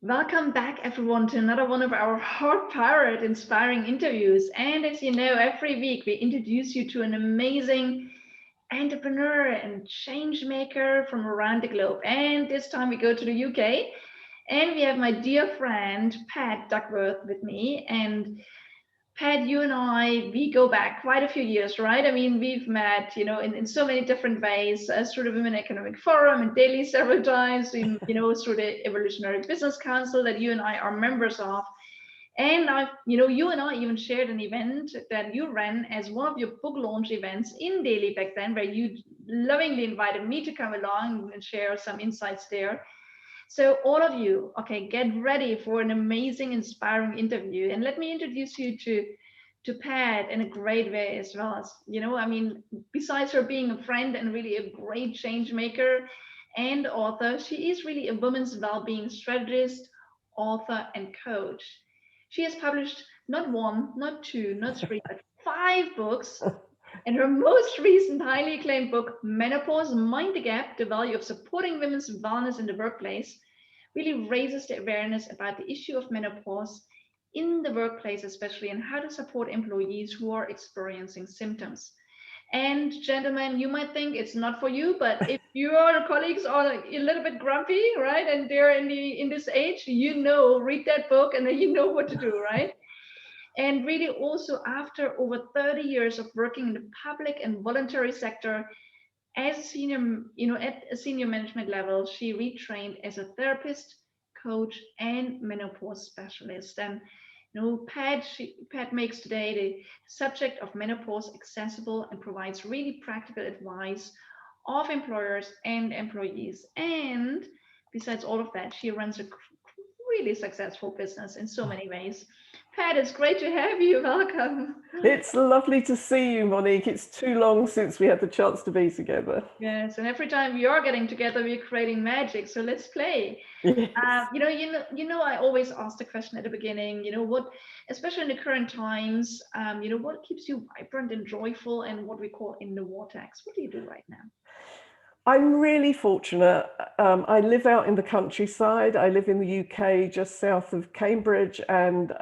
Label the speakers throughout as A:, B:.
A: Welcome back, everyone, to another one of our HeartPowered inspiring interviews. And as you know, every week we introduce you to an amazing entrepreneur and change maker from around the globe. And this time we go to the UK, and we have my dear friend Pat Duckworth with me. And Pat, you and I, we go back quite a few years, right? I mean, we've met, in so many different ways, through the Women Economic Forum and daily several times, through the Evolutionary Business Council that you and I are members of. And you and I even shared an event that you ran as one of your book launch events in Daily back then, where you lovingly invited me to come along and share some insights there. So all of you, okay, get ready for an amazing, inspiring interview. And let me introduce you to Pat in a great way as well. I mean, besides her being a friend and really a great change maker and author, she is really a women's well-being strategist, author, and coach. She has published not one, not two, not three, but five books, and her most recent highly acclaimed book, Menopause Mind the Gap, The Value of Supporting Women's Wellness in the Workplace, really raises the awareness about the issue of menopause in the workplace, especially, and how to support employees who are experiencing symptoms. And gentlemen, you might think it's not for you, but if your colleagues are a little bit grumpy, right, and they're in this age, read that book and then you know what to do, right? And really also after over 30 years of working in the public and voluntary sector as a senior, at a senior management level, she retrained as a therapist, coach, and menopause specialist. And Pat makes today the subject of menopause accessible and provides really practical advice of employers and employees. And besides all of that, she runs a really successful business in so many ways. Pat, it's great to have you. Welcome.
B: It's lovely to see you, Monique. It's too long since we had the chance to be together.
A: Yes, and every time we are getting together, we're creating magic. So let's play.
B: Yes.
A: I always ask the question at the beginning. What, especially in the current times, what keeps you vibrant and joyful, and what we call in the vortex. What do you do right now?
B: I'm really fortunate. I live out in the countryside. I live in the UK, just south of Cambridge, and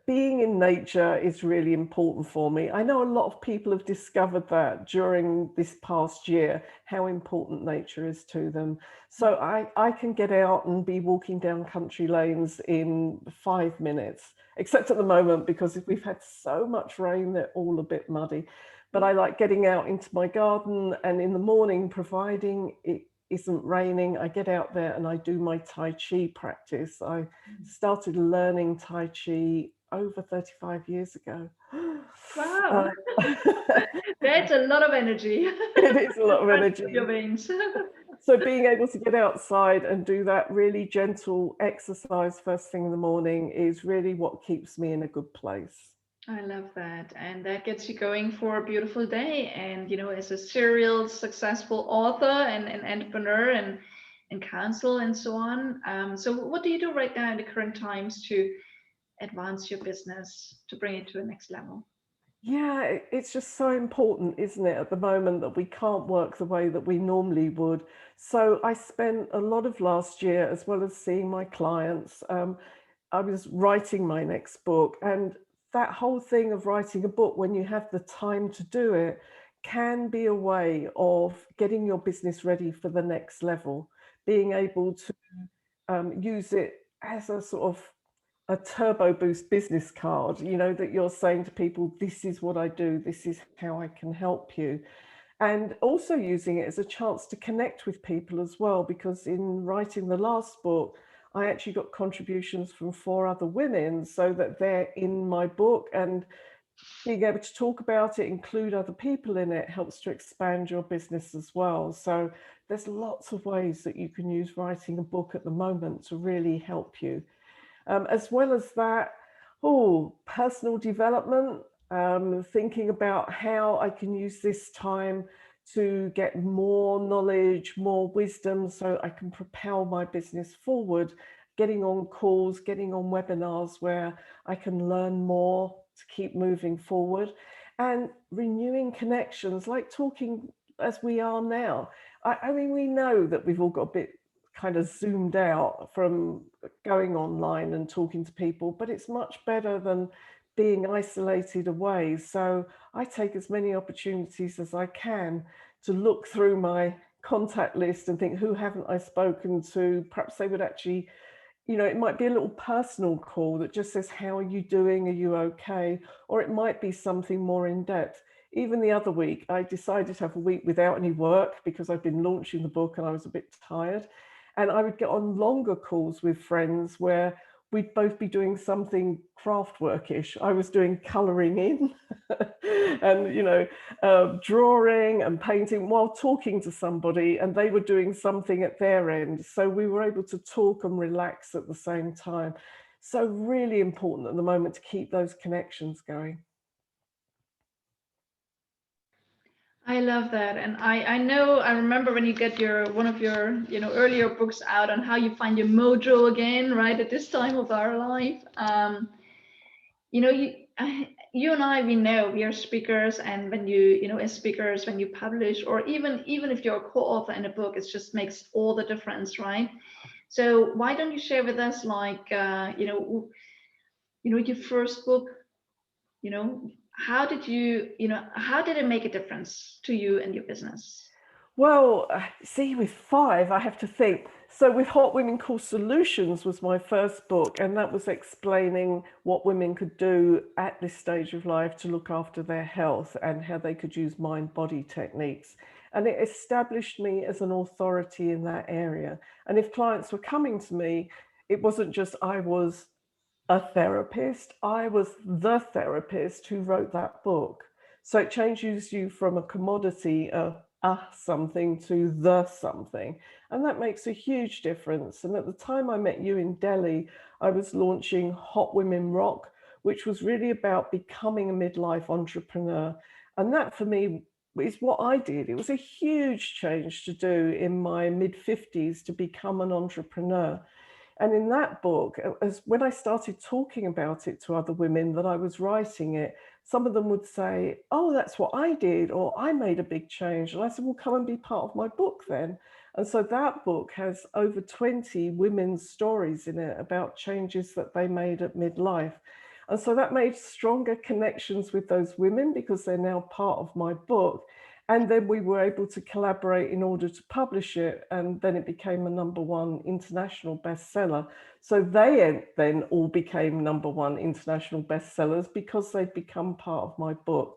B: being in nature is really important for me. I know a lot of people have discovered that during this past year, how important nature is to them. So I can get out and be walking down country lanes in 5 minutes, except at the moment because we've had so much rain, they're all a bit muddy. But I like getting out into my garden, and in the morning, providing it isn't raining, I get out there and I do my Tai Chi practice. I started learning Tai Chi over 35 years ago.
A: Wow, that's a lot of energy.
B: It is a lot of
A: Runs through your
B: energy.
A: veins.
B: So being able to get outside and do that really gentle exercise first thing in the morning is really what keeps me in a good place.
A: I love that. And that gets you going for a beautiful day. And, as a serial successful author and an entrepreneur and counsel and so on. So, what do you do right now in the current times to advance your business, to bring it to the next level?
B: Yeah, it's just so important, isn't it, at the moment that we can't work the way that we normally would. So I spent a lot of last year, as well as seeing my clients, I was writing my next book. And that whole thing of writing a book when you have the time to do it can be a way of getting your business ready for the next level, being able to use it as a sort of a turbo boost business card, that you're saying to people, this is what I do, this is how I can help you. And also using it as a chance to connect with people as well, because in writing the last book, I actually got contributions from 4 other women so that they're in my book, and being able to talk about it, include other people in it, helps to expand your business as well. So there's lots of ways that you can use writing a book at the moment to really help you. As well as that, personal development, thinking about how I can use this time to get more knowledge, more wisdom, so I can propel my business forward, getting on calls, getting on webinars where I can learn more to keep moving forward, and renewing connections, like talking as we are now. I mean, we know that we've all got a bit kind of zoomed out from going online and talking to people, but it's much better than being isolated away. So I take as many opportunities as I can to look through my contact list and think, who haven't I spoken to? Perhaps they would actually, it might be a little personal call that just says, how are you doing? Are you okay? Or it might be something more in depth. Even the other week, I decided to have a week without any work because I'd been launching the book and I was a bit tired. And I would get on longer calls with friends where we'd both be doing something craft workish. I was doing colouring in and, drawing and painting while talking to somebody, and they were doing something at their end. So we were able to talk and relax at the same time. So really important at the moment to keep those connections going.
A: I love that. And I know, I remember when you get one of your, earlier books out on how you find your mojo again, right, at this time of our life. You, you and I, we know we are speakers, and when as speakers, when you publish, or even if you're a co-author in a book, it just makes all the difference, right? So why don't you share with us, like, your first book, how did how did it make a difference to you and your business?
B: Well, see, with 5, I have to think. So, with Hot Women Call Solutions was my first book, and that was explaining what women could do at this stage of life to look after their health and how they could use mind-body techniques. And it established me as an authority in that area. And if clients were coming to me, it wasn't just I was a therapist, I was the therapist who wrote that book. So it changes you from a commodity, a something, to the something. And that makes a huge difference. And at the time I met you in Delhi, I was launching Hot Women Rock, which was really about becoming a midlife entrepreneur. And that for me is what I did. It was a huge change to do in my mid-50s to become an entrepreneur. And in that book, as when I started talking about it to other women that I was writing it, some of them would say, oh, that's what I did, or I made a big change. And I said, well, come and be part of my book then. And so that book has over 20 women's stories in it about changes that they made at midlife. And so that made stronger connections with those women because they're now part of my book. And then we were able to collaborate in order to publish it. And then it became a #1 international bestseller. So they then all became #1 international bestsellers because they'd become part of my book.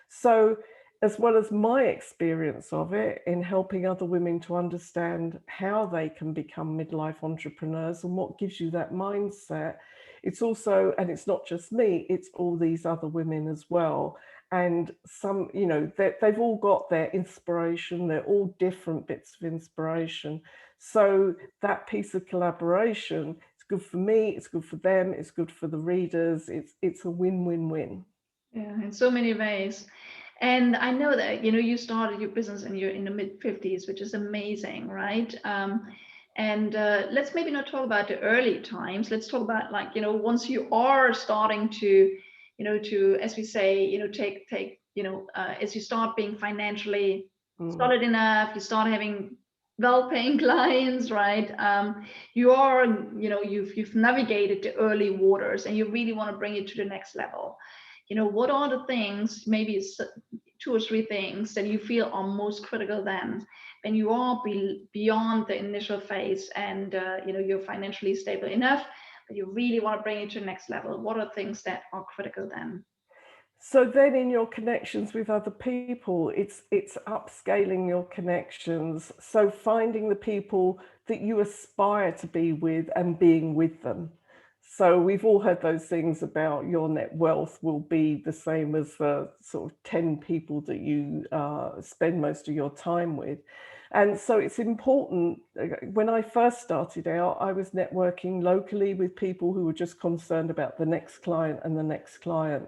B: So as well as my experience of it in helping other women to understand how they can become midlife entrepreneurs and what gives you that mindset, it's also, and it's not just me, it's all these other women as well. And some, they've all got their inspiration. They're all different bits of inspiration. So that piece of collaboration, it's good for me, it's good for them, it's good for the readers. It's a win-win-win.
A: Yeah, in so many ways. And I know that, you started your business and you're in the mid-50s, which is amazing, right? And let's maybe not talk about the early times. Let's talk about, like, once you are starting to, as we say, take, as you start being financially solid enough, you start having well-paying clients, right? You are, you've navigated the early waters and you really want to bring it to the next level. What are the things, maybe 2 or 3 things that you feel are most critical then when you are beyond the initial phase and you're financially stable enough, but you really want to bring it to the next level? What are things that are critical then?
B: So then in your connections with other people, it's upscaling your connections. So finding the people that you aspire to be with and being with them. So we've all heard those things about your net wealth will be the same as the sort of 10 people that you spend most of your time with. And so it's important. When I first started out, I was networking locally with people who were just concerned about the next client and the next client.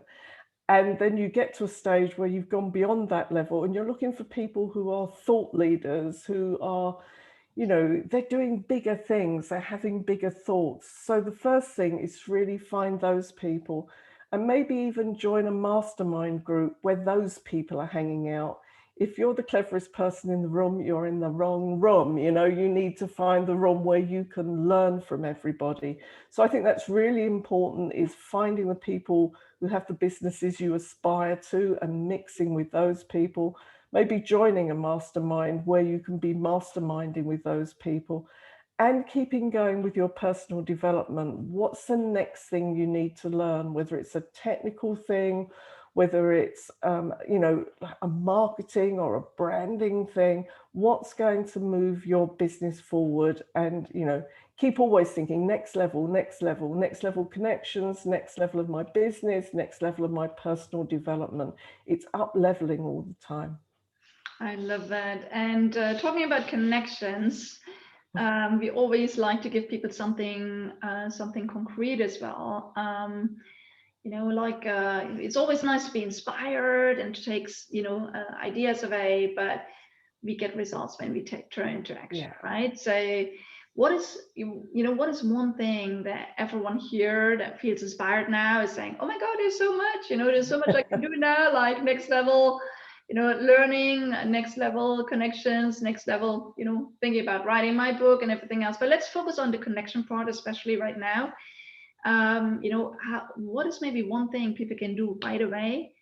B: And then you get to a stage where you've gone beyond that level and you're looking for people who are thought leaders, who are, they're doing bigger things, they're having bigger thoughts. So the first thing is to really find those people and maybe even join a mastermind group where those people are hanging out. if you're the cleverest person in the room, you're in the wrong room. You know, you need to find the room where you can learn from everybody. So I think that's really important, is finding the people who have the businesses you aspire to and mixing with those people, maybe joining a mastermind where you can be masterminding with those people, and keeping going with your personal development. What's the next thing you need to learn, whether it's a technical thing, whether it's a marketing or a branding thing, what's going to move your business forward? And keep always thinking next level, next level, next level connections, next level of my business, next level of my personal development. It's up leveling all the time.
A: I love that. And talking about connections, we always like to give people something concrete as well. It's always nice to be inspired and to take ideas away, but we get results when we turn into action, right? So what is one thing that everyone here that feels inspired now is saying, oh my God, there's so much, there's so much I can do now, like next level, learning, next level connections, next level, thinking about writing my book and everything else. But let's focus on the connection part, especially right now. What is maybe one thing people can do right away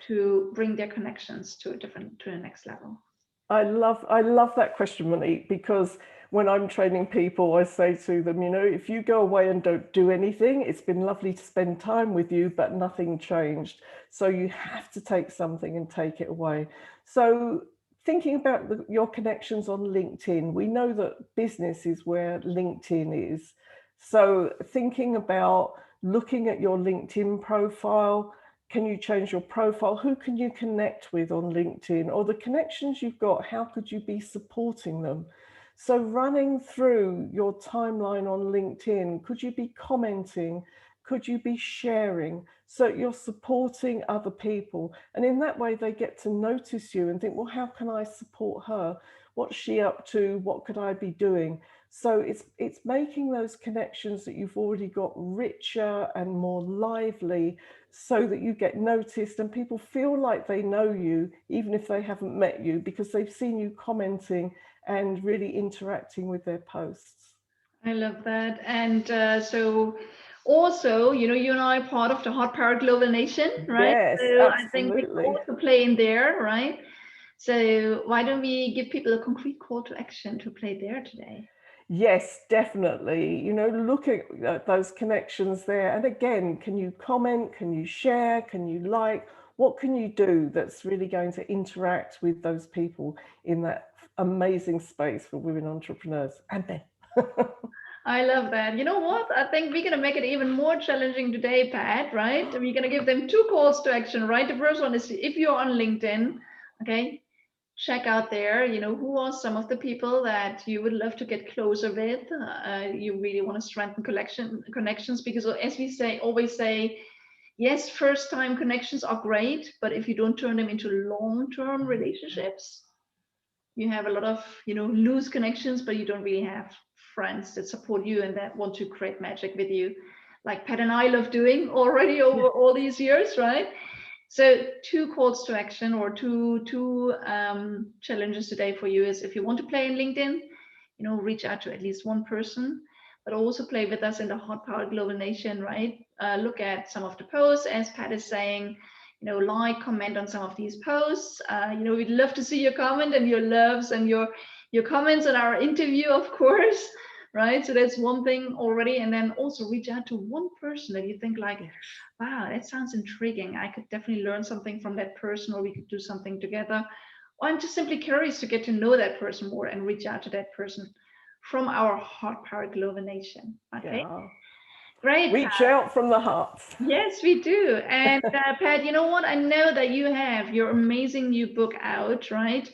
A: to bring their connections to the next level?
B: I love that question, Monique, because when I'm training people, I say to them, if you go away and don't do anything, it's been lovely to spend time with you, but nothing changed. So you have to take something and take it away. So thinking about your connections on LinkedIn, we know that business is where LinkedIn is. So thinking about looking at your LinkedIn profile, can you change your profile? Who can you connect with on LinkedIn? Or the connections you've got, how could you be supporting them? So running through your timeline on LinkedIn, could you be commenting? Could you be sharing? So you're supporting other people. And in that way, they get to notice you and think, well, how can I support her? What's she up to? What could I be doing? So it's making those connections that you've already got richer and more lively, so that you get noticed and people feel like they know you, even if they haven't met you, because they've seen you commenting and really interacting with their posts.
A: I love that. And so also, you and I are part of the HeartPowered Global Nation, right?
B: Yes,
A: So I think we
B: absolutely.
A: also play in there, right? So why don't we give people a concrete call to action to play there today?
B: Yes, definitely. Look at those connections there. And again, can you comment? Can you share? Can you like? What can you do that's really going to interact with those people in that amazing space for women entrepreneurs and men?
A: I love that. You know what? I think we're going to make it even more challenging today, Pat, right? We're going to give them 2 calls to action, right? The first one is, if you're on LinkedIn, okay, check out there, who are some of the people that you would love to get closer with. You really want to strengthen connections, because as we always say, yes, first time connections are great, but if you don't turn them into long-term relationships, you have a lot of, loose connections, but you don't really have friends that support you and that want to create magic with you, like Pat and I love doing already over all these years, right? So 2 calls to action, or two challenges today for you is, if you want to play in LinkedIn, reach out to at least one person, but also play with us in the HeartPowered Global Nation, right? Look at some of the posts, as Pat is saying, like, comment on some of these posts. We'd love to see your comment and your loves and your comments on our interview, of course, right? So that's one thing already. And then also reach out to one person that you think like, wow, that sounds intriguing. I could definitely learn something from that person, or we could do something together. Or I'm just simply curious to get to know that person more and reach out to that person from our HeartPowered Global Nation. Okay,
B: Yeah.
A: great.
B: Reach out from the heart.
A: Yes, we do. And Pat, you know what? I know that you have your amazing new book out, right?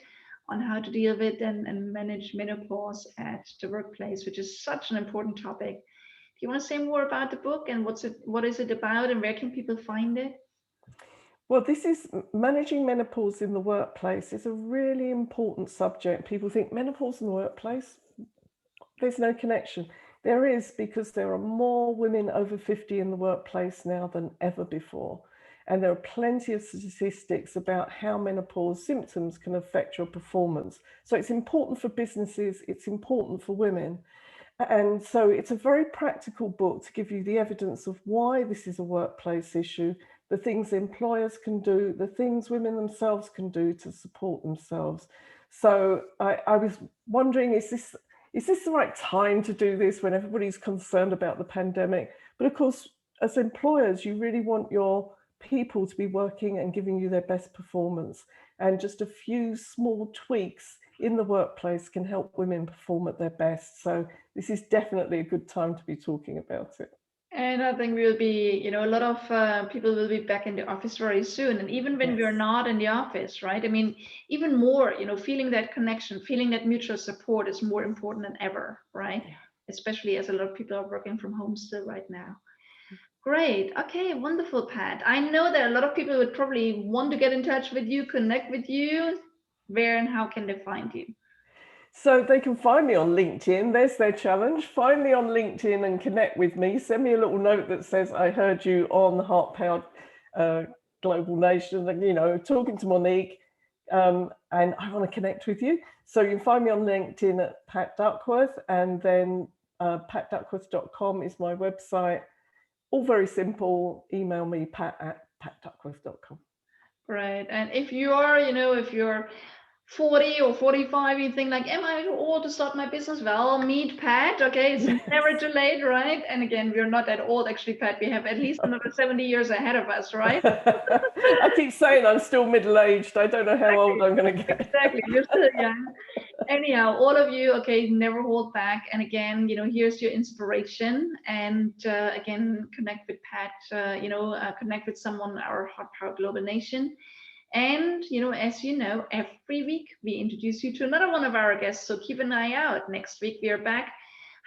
A: On how to deal with and manage menopause at the workplace, which is such an important topic. Do you want to say more about the book, and what is it about, and where can people find it?
B: Well, this is managing menopause in the workplace is a really important subject. People think menopause in the workplace, there's no connection. There is, because there are more women over 50 in the workplace now than ever before. And there are plenty of statistics about how menopause symptoms can affect your performance. So it's important for businesses, it's important for women. And so it's a very practical book to give you the evidence of why this is a workplace issue, the things employers can do, the things women themselves can do to support themselves. So I was wondering, is this the right time to do this when everybody's concerned about the pandemic? But of course, as employers, you really want your people to be working and giving you their best performance. And just a few small tweaks in the workplace can help women perform at their best. So this is definitely a good time to be talking about it.
A: And I think we'll be, a lot of people will be back in the office very soon. And even when we're not in the office, right? I mean, even more, feeling that connection, feeling that mutual support is more important than ever, right?
B: Yeah.
A: Especially as a lot of people are working from home still right now. Great. Okay, wonderful, Pat. I know that a lot of people would probably want to get in touch with you, connect with you. Where and how can they find you?
B: So they can find me on LinkedIn. There's their challenge. Find me on LinkedIn and connect with me. Send me a little note that says, I heard you on HeartPowered Global Nation, and, talking to Monique, and I want to connect with you. So you can find me on LinkedIn at Pat Duckworth, and then patduckworth.com is my website. All very simple. Email me, pat@patduckworth.com.
A: Right. And if you are, if you're 40 or 45, you think like, am I too old to start my business? Well, meet Pat. Okay, it's never too late, right? And again, we're not that old, actually, Pat. We have at least another 70 years ahead of us, right?
B: I keep saying I'm still middle-aged. I don't know how old I'm going to get.
A: Exactly, you're still young. Anyhow, all of you, okay, never hold back. And again, here's your inspiration. And again, connect with Pat. Connect with someone, our HeartPowered Global Nation. And, as you know, every week we introduce you to another one of our guests. So keep an eye out. Next week we are back.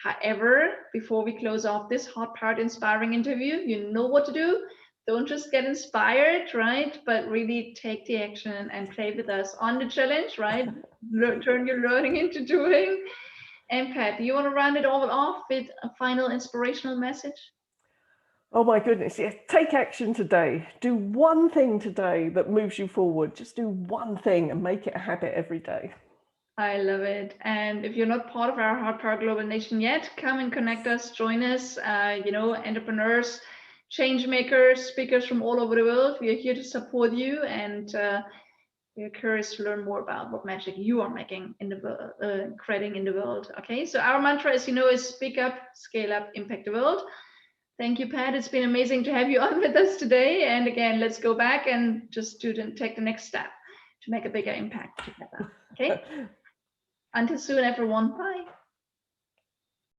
A: However, before we close off this HeartPowered inspiring interview, you know what to do. Don't just get inspired, right? But really take the action and play with us on the challenge, right? Turn your learning into doing. And Pat, do you want to round it all off with a final inspirational message?
B: Oh my goodness, yes. Take action today. Do one thing today that moves you forward. Just do one thing and make it a habit every day.
A: I love it. And if you're not part of our HeartPowered Global Nation yet, come and connect us, join us, entrepreneurs, change makers, speakers from all over the world. We are here to support you, and we are curious to learn more about what magic you are making in the creating in the world. Okay, so our mantra, as you know, is speak up, scale up, impact the world. Thank you, Pat. It's been amazing to have you on with us today. And again, let's go back and just take the next step to make a bigger impact together. Okay. Until soon, everyone. Bye.